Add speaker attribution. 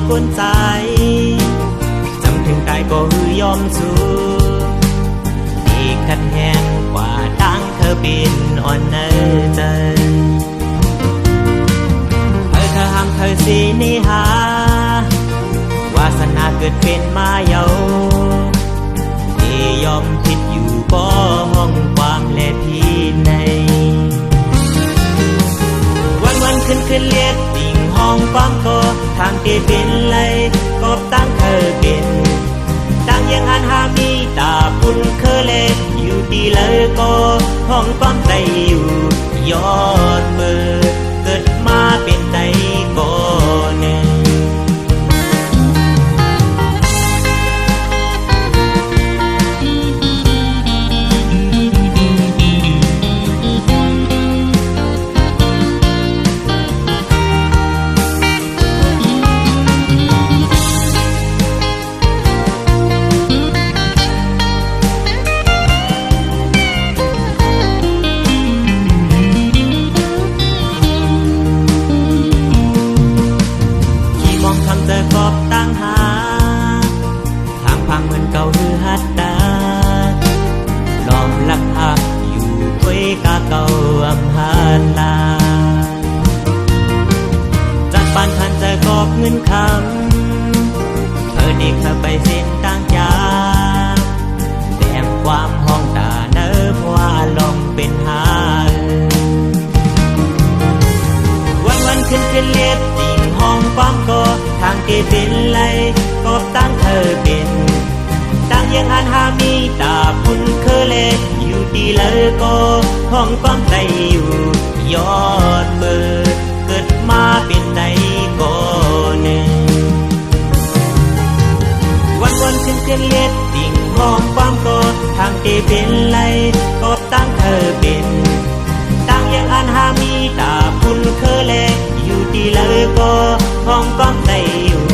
Speaker 1: ก้นใจจำถึงตายก็คือยอมสู้อีกขัดแหงกว่าตั้งเธอเป็นอ่อนเนใจเธอห้ามเธอสีนิหาวาสนาเกิดเป็นมาเยาที่ยอมผิดอยู่บ่ห้องความและพี่ในวันขึ้นเลียดติ่งห้องความก็ทางที่เป็นเลยก็ตั้งเธอเป็นตั้งยังหันหามีตาปุ่นเคอเล็ดอยู่ดีเลยก็ห้องความใจอยู่ยอดมือเกิดมาเป็นใจก็หนึ่งเงินคำเธอเด็กเธอไปเส้นต่างจากแต้มความห้องตาเนิบว่าลมเป็นหาวันขึ้นเล็ดติ่งห้องความก็ทางที่เป็นเลยก็ตั้งเธอเป็นตั้งยังหันหามีตาพุ่นเคอเล็ดอยู่ดีเลยก็ห้องความใจอยู่ยอดเบิดเกิดมาเป็นใจก็วันขึ้นเล็ดติ่งห้องความก็ทางที่เป็นเลยก็ตั้งเธอเป็นตั้งยังอันหามีตาพุ่นเคอเล็ดอยู่ดีเลยก็ห้องความใจอยู่